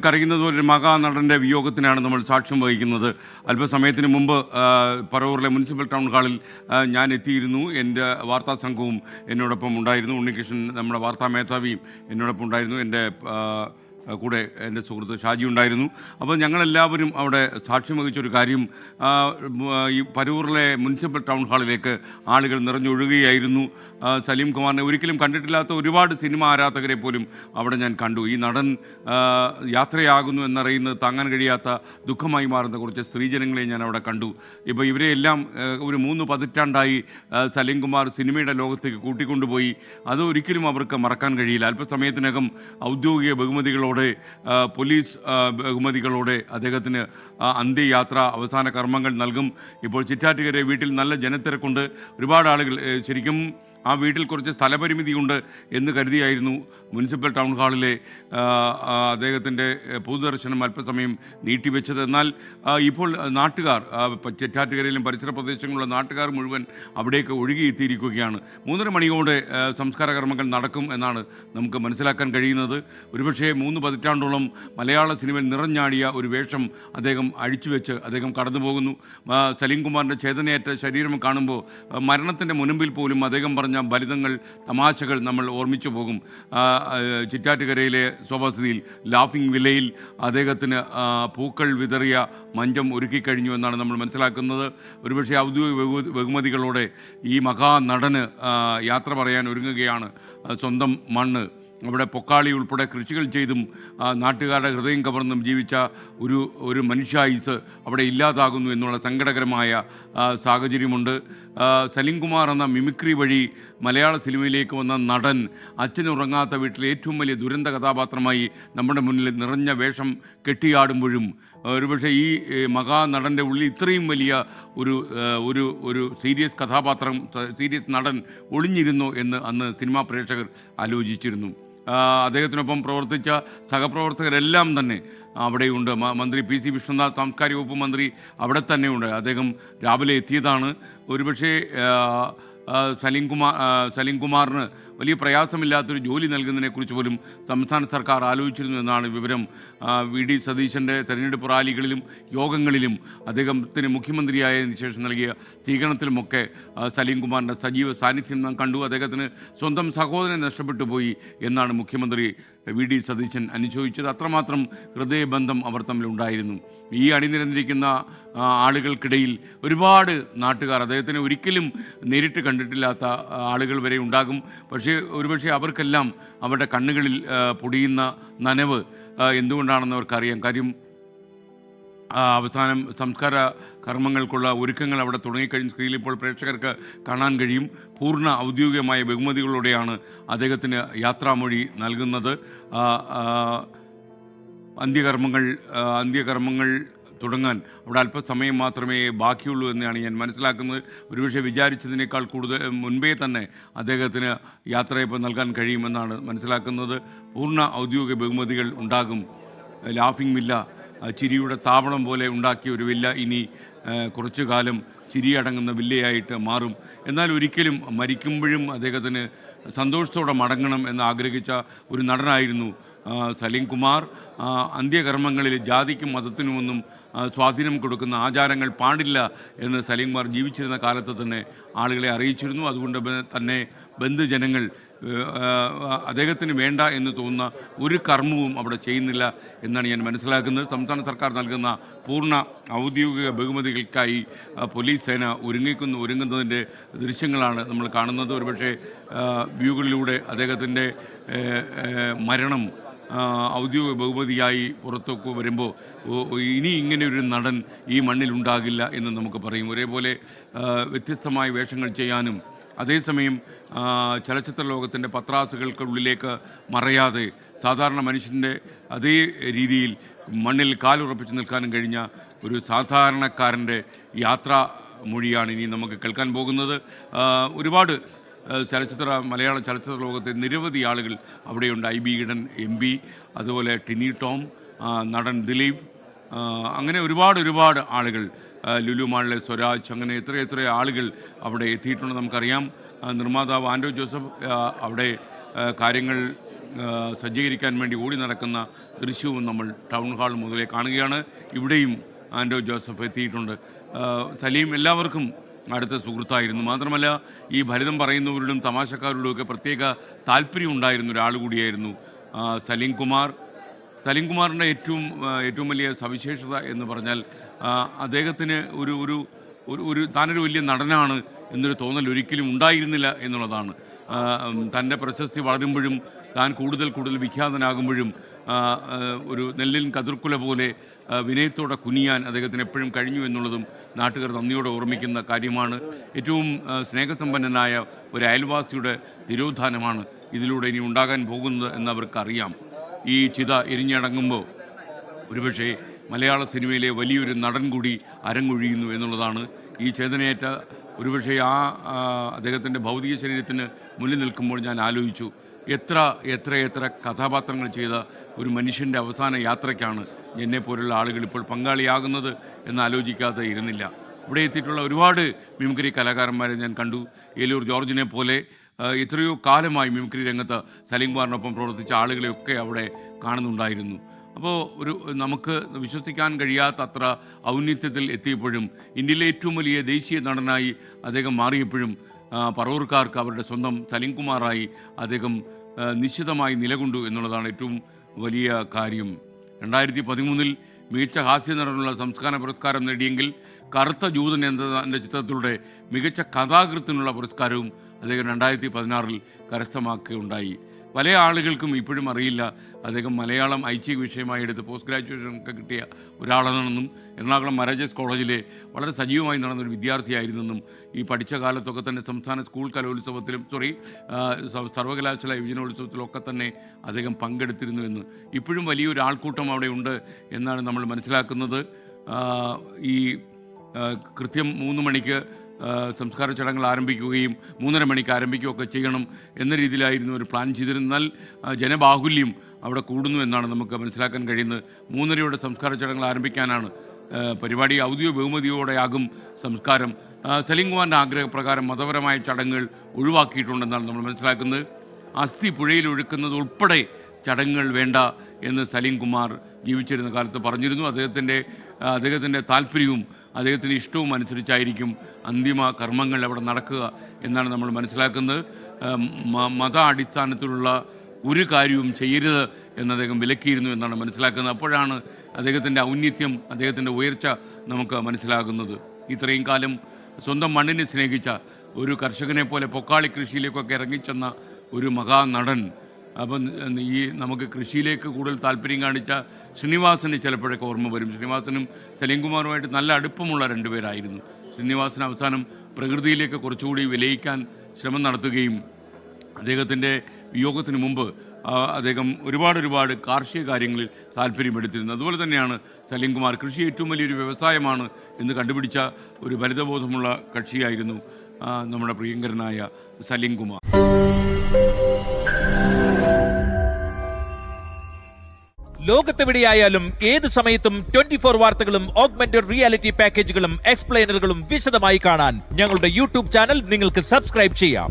കരയുന്നത് ഒരു മഹാനടൻ്റെ വിയോഗത്തിനാണ് നമ്മൾ സാക്ഷ്യം വഹിക്കുന്നത്. അല്പസമയത്തിന് മുമ്പ് പറവൂരിലെ മുനിസിപ്പൽ ടൗൺ ഹാളിൽ ഞാൻ എത്തിയിരുന്നു. എൻ്റെ വാർത്താ സംഘവും എന്നോടൊപ്പം ഉണ്ടായിരുന്നു. ഉണ്ണികൃഷ്ണൻ നമ്മുടെ വാർത്താ മേധാവിയും എന്നോടൊപ്പം ഉണ്ടായിരുന്നു. എൻ്റെ കൂടെ എൻ്റെ സുഹൃത്ത് ഷാജി ഉണ്ടായിരുന്നു. അപ്പോൾ ഞങ്ങളെല്ലാവരും അവിടെ സാക്ഷ്യം വഹിച്ചൊരു കാര്യം, ഈ പരൂറിലെ മുനിസിപ്പൽ ടൗൺ ഹാളിലേക്ക് ആളുകൾ നിറഞ്ഞൊഴുകുകയായിരുന്നു. സലീം കുമാറിനെ ഒരിക്കലും കണ്ടിട്ടില്ലാത്ത ഒരുപാട് സിനിമ ആരാധകരെ പോലും അവിടെ ഞാൻ കണ്ടു. ഈ നടൻ യാത്രയാകുന്നു എന്നറിയുന്നത് താങ്ങാൻ കഴിയാത്ത ദുഃഖമായി മാറുന്ന കുറച്ച് സ്ത്രീജനങ്ങളെ ഞാൻ അവിടെ കണ്ടു. ഇപ്പോൾ ഇവരെയെല്ലാം ഒരു 3 പതിറ്റാണ്ടായി സലീം കുമാർ സിനിമയുടെ ലോകത്തേക്ക് കൂട്ടിക്കൊണ്ടുപോയി. അത് ഒരിക്കലും അവർക്ക് മറക്കാൻ കഴിയില്ല. അല്പസമയത്തിനകം ഔദ്യോഗിക ബഹുമതികളോടെ, പോലീസ് ബഹുമതികളോടെ അദ്ദേഹത്തിന് അന്ത്യയാത്ര, അവസാന കർമ്മങ്ങൾ നൽകും. ഇപ്പോൾ ചിറ്റാറ്റുകര വീട്ടിൽ നല്ല ജനത്തിരക്കുണ്ട്. ഒരുപാട് ആളുകൾ, ശരിക്കും ആ വീട്ടിൽ കുറച്ച് സ്ഥലപരിമിതിയുണ്ട് എന്ന് കരുതിയായിരുന്നു മുനിസിപ്പൽ ടൗൺ ഹാളിലെ അദ്ദേഹത്തിൻ്റെ പൊതുദർശനം അല്പസമയം നീട്ടിവെച്ചത്. എന്നാൽ ഇപ്പോൾ നാട്ടുകാർ, ചിറ്റാറ്റുകരയിലും പരിസര പ്രദേശങ്ങളിലുള്ള നാട്ടുകാർ മുഴുവൻ അവിടേക്ക് ഒഴുകിയെത്തിയിരിക്കുകയാണ്. 3:30 മണിയോടെ സംസ്കാര കർമ്മങ്ങൾ നടക്കും എന്നാണ് നമുക്ക് മനസ്സിലാക്കാൻ കഴിയുന്നത്. ഒരുപക്ഷെ 3 പതിറ്റാണ്ടോളം മലയാള സിനിമയിൽ നിറഞ്ഞാടിയ ഒരു വേഷം അദ്ദേഹം അഴിച്ചുവെച്ച് അദ്ദേഹം കടന്നു പോകുന്നു. സലീം കുമാറിൻ്റെ ചേതനയേറ്റ ശരീരം കാണുമ്പോൾ മരണത്തിൻ്റെ മുൻപിൽ പോലും അദ്ദേഹം പറഞ്ഞ ബലിതങ്ങൾ, തമാശകൾ നമ്മൾ ഓർമ്മിച്ചു പോകും. ചിറ്റാറ്റുകരയിലെ സ്വവസതിയിൽ ലാഫിംഗ് വില്ലയിൽ അദ്ദേഹത്തിന് പൂക്കൾ വിതറിയ മഞ്ചം ഒരുക്കിക്കഴിഞ്ഞു എന്നാണ് നമ്മൾ മനസ്സിലാക്കുന്നത്. ഒരുപക്ഷെ ഔദ്യോഗിക ബഹുമതികളോടെ ഈ മഹാനടന് യാത്ര പറയാൻ ഒരുങ്ങുകയാണ് സ്വന്തം മണ്ണ്. അവിടെ പൊക്കാളി ഉൾപ്പെടെ കൃഷികൾ ചെയ്തും നാട്ടുകാരുടെ ഹൃദയം കവർന്നും ജീവിച്ച ഒരു മനുഷ്യായുസ് അവിടെ ഇല്ലാതാകുന്നു എന്നുള്ള സങ്കടകരമായ സാഹചര്യമുണ്ട്. സലീം കുമാർ എന്ന മിമിക്രി വഴി മലയാള സിനിമയിലേക്ക് വന്ന നടൻ അച്ഛനുറങ്ങാത്ത വീട്ടിലെ ഏറ്റവും വലിയ ദുരന്ത കഥാപാത്രമായി നമ്മുടെ മുന്നിൽ നിറഞ്ഞ വേഷം കെട്ടിയാടുമ്പോഴും ഒരുപക്ഷെ ഈ മഹാനടൻ്റെ ഉള്ളിൽ ഇത്രയും വലിയ ഒരു സീരിയസ് കഥാപാത്രം, സീരിയസ് നടൻ ഒളിഞ്ഞിരുന്നു എന്ന് അന്ന് സിനിമാ പ്രേക്ഷകർ ആലോചിച്ചിരുന്നു. അദ്ദേഹത്തിനൊപ്പം പ്രവർത്തിച്ച സഹപ്രവർത്തകരെല്ലാം തന്നെ അവിടെയുണ്ട്. മന്ത്രി PC വിഷ്ണുനാഥ്, സാംസ്കാരിക വകുപ്പ് മന്ത്രി അവിടെ തന്നെയുണ്ട്. അദ്ദേഹം രാവിലെ എത്തിയതാണ്. ഒരുപക്ഷെ സലീം കുമാറിന് വലിയ പ്രയാസമില്ലാത്തൊരു ജോലി നൽകുന്നതിനെക്കുറിച്ച് പോലും സംസ്ഥാന സർക്കാർ ആലോചിച്ചിരുന്നു എന്നാണ് വിവരം. VD സതീശൻ്റെ തെരഞ്ഞെടുപ്പ് റാലികളിലും യോഗങ്ങളിലും അദ്ദേഹത്തിന് മുഖ്യമന്ത്രിയായതിനു ശേഷം നൽകിയ സ്വീകരണത്തിലുമൊക്കെ സലീം കുമാറിൻ്റെ സജീവ സാന്നിധ്യം നാം കണ്ടു. അദ്ദേഹത്തിന് സ്വന്തം സഹോദരനെ നഷ്ടപ്പെട്ടു പോയി എന്നാണ് മുഖ്യമന്ത്രി VD സതീശൻ അനുശോചിച്ചത്. അത്രമാത്രം ഹൃദയബന്ധം അവർ തമ്മിലുണ്ടായിരുന്നു. ഈ അണിനിരന്നിരിക്കുന്ന ആളുകൾക്കിടയിൽ ഒരുപാട് നാട്ടുകാർ, അദ്ദേഹത്തിനെ ഒരിക്കലും നേരിട്ട് കണ്ടിട്ടില്ലാത്ത ആളുകൾ വരെ ഉണ്ടാകും. ഒരുപക്ഷെ അവർക്കെല്ലാം അവരുടെ കണ്ണുകളിൽ പൊടിയുന്ന നനവ് എന്തുകൊണ്ടാണെന്ന് അവർക്കറിയാം. കാര്യം അവസാനം സംസ്കാര കർമ്മങ്ങൾക്കുള്ള ഒരുക്കങ്ങൾ അവിടെ തുടങ്ങിക്കഴിഞ്ഞ് സ്ക്രീനിൽ ഇപ്പോൾ പ്രേക്ഷകർക്ക് കാണാൻ കഴിയും. പൂർണ്ണ ഔദ്യോഗികമായ ബഹുമതികളോടെയാണ് അദ്ദേഹത്തിന് യാത്രാമൊഴി നൽകുന്നത്. അന്ത്യകർമ്മങ്ങൾ തുടങ്ങാൻ അവിടെ അല്പസമയം മാത്രമേ ബാക്കിയുള്ളൂ എന്നാണ് ഞാൻ മനസ്സിലാക്കുന്നത്. ഒരുപക്ഷെ വിചാരിച്ചതിനേക്കാൾ കൂടുതൽ മുൻപേ തന്നെ അദ്ദേഹത്തിന് യാത്രയപ്പ് നൽകാൻ കഴിയുമെന്നാണ് മനസ്സിലാക്കുന്നത്. പൂർണ്ണ ഔദ്യോഗിക ബഹുമതികൾ ഉണ്ടാകും. ലാഫിംഗ് വില്ല, ചിരിയുടെ താവളം പോലെ ഉണ്ടാക്കിയ ഒരു വില്ല ഇനി കുറച്ചു കാലം ചിരിയടങ്ങുന്ന വില്ലയായിട്ട് മാറും. എന്നാൽ ഒരിക്കലും മരിക്കുമ്പോഴും അദ്ദേഹത്തിന് സന്തോഷത്തോടെ മടങ്ങണം എന്ന് ആഗ്രഹിച്ച ഒരു നടനായിരുന്നു സലീം കുമാർ. അന്ത്യകർമ്മങ്ങളിൽ ജാതിക്കും മതത്തിനുമൊന്നും സ്വാധീനം കൊടുക്കുന്ന ആചാരങ്ങൾ പാടില്ല എന്ന് സലീം കുമാർ ജീവിച്ചിരുന്ന കാലത്ത് തന്നെ ആളുകളെ അറിയിച്ചിരുന്നു. അതുകൊണ്ട് തന്നെ ബന്ധുജനങ്ങൾ അദ്ദേഹത്തിന് വേണ്ട എന്ന് തോന്നുന്ന ഒരു കർമ്മവും അവിടെ ചെയ്യുന്നില്ല എന്നാണ് ഞാൻ മനസ്സിലാക്കുന്നത്. സംസ്ഥാന സർക്കാർ നൽകുന്ന പൂർണ്ണ ഔദ്യോഗിക ബഹുമതികൾക്കായി പോലീസ് സേന ഒരുങ്ങുന്നതിൻ്റെ ദൃശ്യങ്ങളാണ് നമ്മൾ കാണുന്നത്. ഒരുപക്ഷെ വ്യൂകളിലൂടെ അദ്ദേഹത്തിൻ്റെ മരണം ഔദ്യോഗിക ബഹുമതിയായി പുറത്തേക്ക് വരുമ്പോൾ ഇനി ഇങ്ങനെയൊരു നടൻ ഈ മണ്ണിലുണ്ടാകില്ല എന്ന് നമുക്ക് പറയും. ഒരേപോലെ വ്യത്യസ്തമായ വേഷങ്ങൾ ചെയ്യാനും അതേസമയം ചലച്ചിത്ര ലോകത്തിൻ്റെ പത്രാസുകൾക്കുള്ളിലേക്ക് മറയാതെ സാധാരണ മനുഷ്യൻ്റെ അതേ രീതിയിൽ മണ്ണിൽ കാലുറപ്പിച്ച് നിൽക്കാനും കഴിഞ്ഞ ഒരു സാധാരണക്കാരൻ്റെ യാത്രാ മൊഴിയാണ് ഇനി നമുക്ക് കേൾക്കാൻ പോകുന്നത്. ഒരുപാട് മലയാള ചലച്ചിത്ര ലോകത്തെ നിരവധി ആളുകൾ അവിടെയുണ്ട്. IB ഈഡൻ MP, അതുപോലെ ടിനി ടോം, നടൻ ദിലീപ്, അങ്ങനെ ഒരുപാട് ആളുകൾ, ലുലു മാളിലെ സ്വരാജ്, അങ്ങനെ എത്ര ആളുകൾ അവിടെ എത്തിയിട്ടുണ്ട് നമുക്കറിയാം. നിർമ്മാതാവ് ആൻഡോ ജോസഫ് അവിടെ കാര്യങ്ങൾ സജ്ജീകരിക്കാൻ വേണ്ടി ഓടി നടക്കുന്ന ദൃശ്യവും നമ്മൾ ടൗൺ ഹാൾ മുതലേ കാണുകയാണ്. ഇവിടെയും ആൻഡോ ജോസഫ് എത്തിയിട്ടുണ്ട്. സലീം എല്ലാവർക്കും അടുത്ത സുഹൃത്തായിരുന്നു. മാത്രമല്ല ഈ ഫലിതം പറയുന്നവരോടും തമാശക്കാരോടും ഒക്കെ പ്രത്യേക താല്പര്യം ഉണ്ടായിരുന്ന ഒരാൾ കൂടിയായിരുന്നു സലീം കുമാർ. സലീം കുമാറിൻ്റെ ഏറ്റവും വലിയ സവിശേഷത എന്ന് പറഞ്ഞാൽ അദ്ദേഹത്തിന് ഒരു താനൊരു വലിയ നടനാണ് എന്നൊരു തോന്നൽ ഒരിക്കലും ഉണ്ടായിരുന്നില്ല എന്നുള്ളതാണ്. തൻ്റെ പ്രശസ്തി വളരുമ്പോഴും താൻ കൂടുതൽ വിഖ്യാതനാകുമ്പോഴും ഒരു നെല്ലിൻ കതിർക്കുല പോലെ വിനയത്തോടെ കുനിയാൻ അദ്ദേഹത്തിന് എപ്പോഴും കഴിഞ്ഞു എന്നുള്ളതും നാട്ടുകാർ നന്ദിയോടെ ഓർമ്മിക്കുന്ന കാര്യമാണ്. ഏറ്റവും സ്നേഹസമ്പന്നനായ ഒരു അയൽവാസിയുടെ തിരോധാനമാണ് ഇതിലൂടെ ഇനി ഉണ്ടാകാൻ പോകുന്നത് എന്നവർക്കറിയാം. ഈ ചിത എരിഞ്ഞടങ്ങുമ്പോൾ ഒരുപക്ഷെ മലയാള സിനിമയിലെ വലിയൊരു നടൻ കൂടി അരങ്ങൊഴിയുന്നു എന്നുള്ളതാണ്. ഈ ചേതനയേറ്റ ഒരുപക്ഷെ അദ്ദേഹത്തിൻ്റെ ഭൗതിക ശരീരത്തിന് മുന്നിൽ നിൽക്കുമ്പോൾ ഞാൻ ആലോചിച്ചു, എത്ര കഥാപാത്രങ്ങൾ ചെയ്ത ഒരു മനുഷ്യൻ്റെ അവസാന യാത്രയ്ക്കാണ് എന്നെപ്പോലുള്ള ആളുകൾ ഇപ്പോൾ പങ്കാളിയാകുന്നത് എന്ന് ആലോചിക്കാതെ ഇരുന്നില്ല. ഇവിടെ എത്തിയിട്ടുള്ള ഒരുപാട് മിമിക്രി കലാകാരന്മാരെ ഞാൻ കണ്ടു. ഏലൂർ ജോർജിനെ പോലെ എത്രയോ കാലമായി മിമിക്രി രംഗത്ത് സലീം കുമാറിനൊപ്പം പ്രവർത്തിച്ച ആളുകളെയൊക്കെ അവിടെ കാണുന്നുണ്ടായിരുന്നു. അപ്പോൾ നമുക്ക് വിശ്വസിക്കാൻ കഴിയാത്ത അത്ര ഔന്നിത്യത്തിൽ എത്തിയപ്പോഴും ഇന്ത്യയിലെ ഏറ്റവും വലിയ ദേശീയ നടനായി അദ്ദേഹം മാറിയപ്പോഴും പറവൂർക്കാർക്ക് അവരുടെ സ്വന്തം സലീം കുമാറായി അദ്ദേഹം നിശ്ചിതമായി നിലകൊണ്ടു എന്നുള്ളതാണ് ഏറ്റവും വലിയ കാര്യം. 2013 മികച്ച ഹാസ്യ നടനുള്ള സംസ്ഥാന പുരസ്കാരം നേടിയെങ്കിൽ കറുത്ത ജൂതൻ എന്ന ചിത്രത്തിലൂടെ മികച്ച കഥാകൃത്തിനുള്ള പുരസ്കാരവും അദ്ദേഹം 2016 കരസ്ഥമാക്കുകയുണ്ടായി. പല ആളുകൾക്കും ഇപ്പോഴും അറിയില്ല അദ്ദേഹം മലയാളം ഐച്ഛിക വിഷയമായി എടുത്ത് പോസ്റ്റ് ഗ്രാജുവേഷൻ ഒക്കെ കിട്ടിയ ഒരാളാണെന്നും എറണാകുളം മരാജസ് കോളേജിലെ വളരെ സജീവമായി നടന്നൊരു വിദ്യാർത്ഥിയായിരുന്നെന്നും ഈ പഠിച്ച കാലത്തൊക്കെ തന്നെ സംസ്ഥാന സ്കൂൾ കലോത്സവത്തിലും സർവകലാശാല യുവജനോത്സവത്തിലൊക്കെ തന്നെ അദ്ദേഹം പങ്കെടുത്തിരുന്നു എന്ന് ഇപ്പോഴും വലിയൊരു ആൾക്കൂട്ടം അവിടെ ഉണ്ട് എന്നാണ് നമ്മൾ മനസ്സിലാക്കുന്നത്. ഈ കൃത്യം 3 മണിക്ക് സംസ്കാര ചടങ്ങുകൾ ആരംഭിക്കുകയും 3:30 മണിക്ക് ആരംഭിക്കുകയൊക്കെ ചെയ്യണം എന്ന രീതിയിലായിരുന്നു ഒരു പ്ലാൻ ചെയ്തിരുന്നാൽ ജനബാഹുല്യം അവിടെ കൂടുന്നു എന്നാണ് നമുക്ക് മനസ്സിലാക്കാൻ കഴിയുന്നത്. 3:30 സംസ്കാര ചടങ്ങുകൾ ആരംഭിക്കാനാണ് പരിപാടി. ഔദ്യോഗിക ബഹുമതിയോടെയാകും സംസ്കാരം. സലീം കുമാറിൻ്റെ ആഗ്രഹപ്രകാരം മതപരമായ ചടങ്ങുകൾ ഒഴിവാക്കിയിട്ടുണ്ടെന്നാണ് നമ്മൾ മനസ്സിലാക്കുന്നത്. അസ്ഥി പുഴയിൽ ഒഴുക്കുന്നത് ഉൾപ്പെടെ ചടങ്ങുകൾ വേണ്ട എന്ന് സലീം കുമാർ ജീവിച്ചിരുന്ന കാലത്ത് പറഞ്ഞിരുന്നു. അദ്ദേഹത്തിൻ്റെ താല്പര്യവും അദ്ദേഹത്തിൻ്റെ ഇഷ്ടവും അനുസരിച്ചായിരിക്കും അന്തിമ കർമ്മങ്ങൾ അവിടെ നടക്കുക എന്നാണ് നമ്മൾ മനസ്സിലാക്കുന്നത്. മത അടിസ്ഥാനത്തിലുള്ള ഒരു കാര്യവും ചെയ്യരുത് എന്ന് അദ്ദേഹം വിലക്കിയിരുന്നു എന്നാണ് മനസ്സിലാക്കുന്നത്. അപ്പോഴാണ് അദ്ദേഹത്തിൻ്റെ ഔന്നിത്യം, അദ്ദേഹത്തിൻ്റെ ഉയർച്ച നമുക്ക് മനസ്സിലാകുന്നത്. ഇത്രയും കാലം സ്വന്തം മണ്ണിനെ സ്നേഹിച്ച ഒരു കർഷകനെ പോലെ പൊക്കാളി കൃഷിയിലേക്കൊക്കെ ഇറങ്ങിച്ചെന്ന ഒരു മഹാനടൻ. അപ്പം നമുക്ക് കൃഷിയിലേക്ക് കൂടുതൽ താല്പര്യം കാണിച്ച ശ്രീനിവാസന് ചിലപ്പോഴൊക്കെ ഓർമ്മ വരും. ശ്രീനിവാസനും സലീം കുമാറുമായിട്ട് നല്ല അടുപ്പമുള്ള രണ്ടുപേരായിരുന്നു. ശ്രീനിവാസൻ അവസാനം പ്രകൃതിയിലേക്ക് കുറച്ചുകൂടി വിലയിക്കാൻ ശ്രമം നടത്തുകയും അദ്ദേഹത്തിൻ്റെ വിയോഗത്തിന് മുമ്പ് അദ്ദേഹം ഒരുപാട് കാർഷിക കാര്യങ്ങളിൽ താല്പര്യമെടുത്തിരുന്നു. അതുപോലെ തന്നെയാണ് സലീം കുമാർ. കൃഷി ഏറ്റവും വലിയൊരു വ്യവസായമാണ് എന്ന് കണ്ടുപിടിച്ച ഒരു ഫലിതബോധമുള്ള കക്ഷിയായിരുന്നു നമ്മുടെ പ്രിയങ്കരനായ സലീം കുമാർ. ലോകത്തെവിടെയായാലും ഏത് സമയത്തും 24 വാർത്തകളും ഓഗ്മെന്റഡ് റിയാലിറ്റി പാക്കേജുകളും എക്സ്പ്ലെയിനറുകളും വിശദമായി കാണാൻ ഞങ്ങളുടെ യൂട്യൂബ് ചാനൽ നിങ്ങൾക്ക് സബ്സ്ക്രൈബ് ചെയ്യാം.